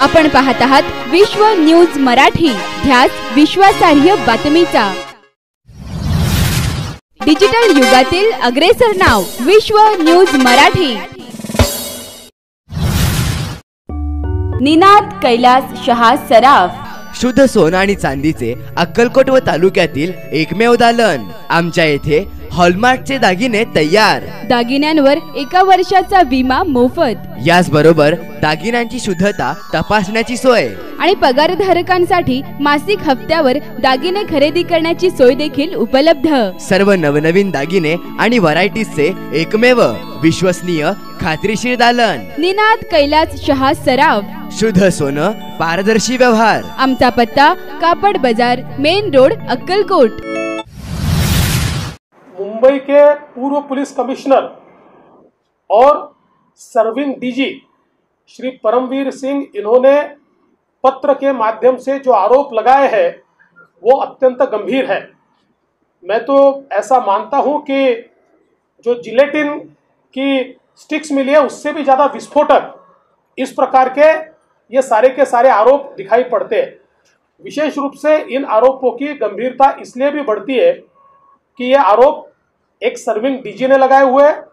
आपण पाहत आहात विश्व न्यूज मराठी, ध्यास विश्वासार्ह बातमीचा। डिजिटल युगातील अग्रेसर नाव विश्व न्यूज मराठी। निनाद कैलास शहा सराफ। शुद्ध सोनं आणि चांदीचे अक्कलकोट व तालुक्यातील एकमेव दालन। आमच्या येथे हॉलमार्कचे दागिने तयार। दागिन्यांवर 1 वर्षाचा विमा मोफत। याचबरोबर दागिन्यांची शुद्धता तपासण्याची सोय आणि पगारधारकांसाठी मासिक हप्त्यावर दागिने खरेदी करण्याची सोय देखील उपलब्ध। सर्व नवनवीन दागिने आणि व्हरायटीजचे एकमेव विश्वसनीय खात्रीशीर दालन। निनाद कैलास शहा सराफ। शुद्ध सोनं, पारदर्शी व्यवहार। आमचा पत्ता कापड बाजार, मेन रोड, अक्कलकोट। मुंबई के पूर्व पुलिस कमिश्नर और सर्विंग डीजी श्री परमवीर सिंह, इन्होंने पत्र के माध्यम से जो आरोप लगाए हैं वो अत्यंत गंभीर है। मैं तो ऐसा मानता हूं कि जो जिलेटिन की स्टिक्स मिली है उससे भी ज़्यादा विस्फोटक इस प्रकार के ये सारे के सारे आरोप दिखाई पड़ते हैं। विशेष रूप से इन आरोपों की गंभीरता इसलिए भी बढ़ती है कि ये आरोप एक सर्विंग डीजी ने लगाए हुए हैं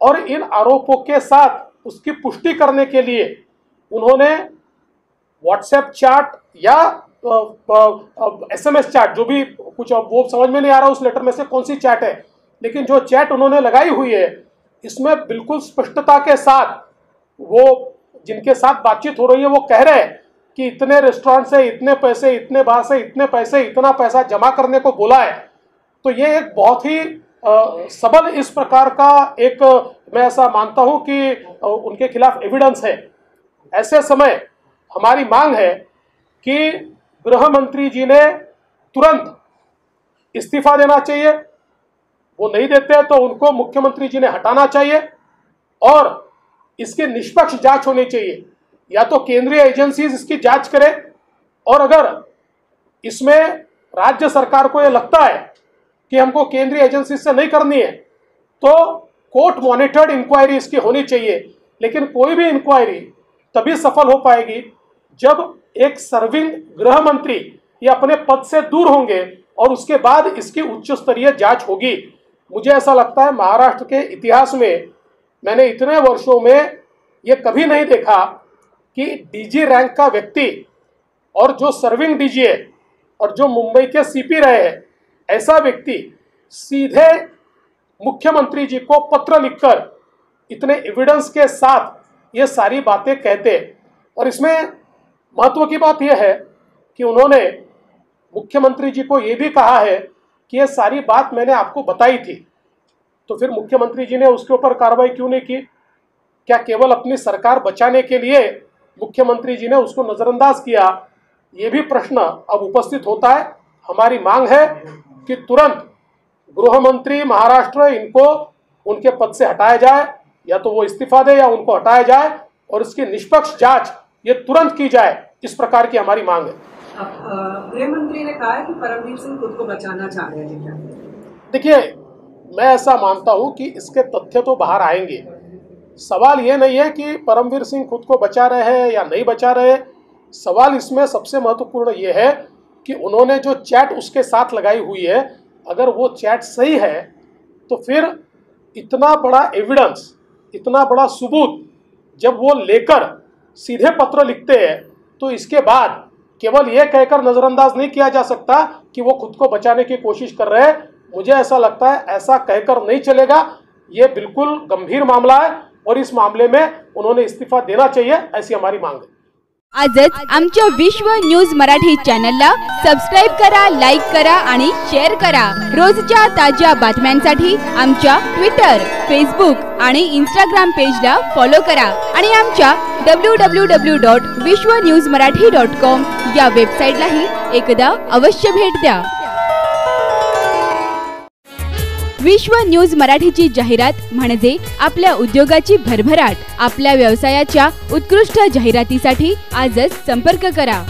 और इन आरोपों के साथ उसकी पुष्टि करने के लिए उन्होंने व्हाट्सएप चैट या SMS चैट, जो भी कुछ वो समझ में नहीं आ रहा उस लेटर में से कौन सी चैट है, लेकिन जो चैट उन्होंने लगाई हुई है इसमें बिल्कुल स्पष्टता के साथ वो जिनके साथ बातचीत हो रही है वो कह रहे हैं कि इतने रेस्टोरेंट से इतने पैसे, इतने बार से इतने पैसे, इतना पैसा जमा करने को बोला है। तो ये एक बहुत ही सबल इस प्रकार का एक, मैं ऐसा मानता हूं कि उनके खिलाफ एविडेंस है। ऐसे समय हमारी मांग है कि गृह मंत्री जी ने तुरंत इस्तीफा देना चाहिए। वो नहीं देते तो उनको मुख्यमंत्री जी ने हटाना चाहिए और इसकी निष्पक्ष जांच होनी चाहिए। या तो केंद्रीय एजेंसीज इसकी जांच करे और अगर इसमें राज्य सरकार को ये लगता है कि हमको केंद्रीय एजेंसी से नहीं करनी है तो कोर्ट मॉनिटर्ड इंक्वायरी इसकी होनी चाहिए। लेकिन कोई भी इंक्वायरी तभी सफल हो पाएगी जब एक सर्विंग गृह मंत्री ये अपने पद से दूर होंगे और उसके बाद इसकी उच्च स्तरीय जांच होगी। मुझे ऐसा लगता है महाराष्ट्र के इतिहास में मैंने इतने वर्षों में ये कभी नहीं देखा कि डीजी रैंक का व्यक्ति और जो सर्विंग डीजी है और जो मुंबई के CP रहे हैं, ऐसा व्यक्ति सीधे मुख्यमंत्री जी को पत्र लिखकर इतने एविडेंस के साथ ये सारी बातें कहते। और इसमें महत्व की बात यह है कि उन्होंने मुख्यमंत्री जी को ये भी कहा है कि ये सारी बात मैंने आपको बताई थी। तो फिर मुख्यमंत्री जी ने उसके ऊपर कार्रवाई क्यों नहीं की? क्या केवल अपनी सरकार बचाने के लिए मुख्यमंत्री जी ने उसको नज़रअंदाज किया? ये भी प्रश्न अब उपस्थित होता है। हमारी मांग है कि तुरंत गृह मंत्री महाराष्ट्र इनको उनके पद से हटाया जाए, या तो वो इस्तीफा दे या उनको हटाया जाए और इसकी निष्पक्ष जांच ये तुरंत की जाए। इस प्रकार की हमारी मांग है। गृह मंत्री ने कहा है कि परमवीर सिंह खुद को बचाना चाह रहे हैं। देखिए, मैं ऐसा मानता हूं कि इसके तथ्य तो बाहर आएंगे। सवाल ये नहीं है कि परमवीर सिंह खुद को बचा रहे हैं या नहीं बचा रहे। सवाल इसमें सबसे महत्वपूर्ण ये है कि उन्होंने जो चैट उसके साथ लगाई हुई है, अगर वो चैट सही है तो फिर इतना बड़ा एविडेंस, इतना बड़ा सबूत जब वो लेकर सीधे पत्र लिखते हैं तो इसके बाद केवल ये कहकर नज़रअंदाज नहीं किया जा सकता कि वो खुद को बचाने की कोशिश कर रहे हैं। मुझे ऐसा लगता है ऐसा कहकर नहीं चलेगा। ये बिल्कुल गंभीर मामला है और इस मामले में उन्होंने इस्तीफा देना चाहिए, ऐसी हमारी मांग है। आजच आमच्या विश्व न्यूज मराठी चॅनलला सबस्क्राइब करा, लाईक करा आणि शेअर करा। रोजच्या ताज्या बातम्यांसाठी आमच्या ट्विटर, फेसबुक आणि इंस्टाग्राम पेजला फॉलो करा आणि आमच्या www.vishnewsmarathi.com या वेबसाईटलाही एकदा अवश्य भेट द्या। विश्व न्यूज मराठीची जाहिरात म्हणजे आपल्या उद्योगाची भरभराट। आपल्या व्यवसायाच्या उत्कृष्ट जाहिरातीसाठी आजच संपर्क करा।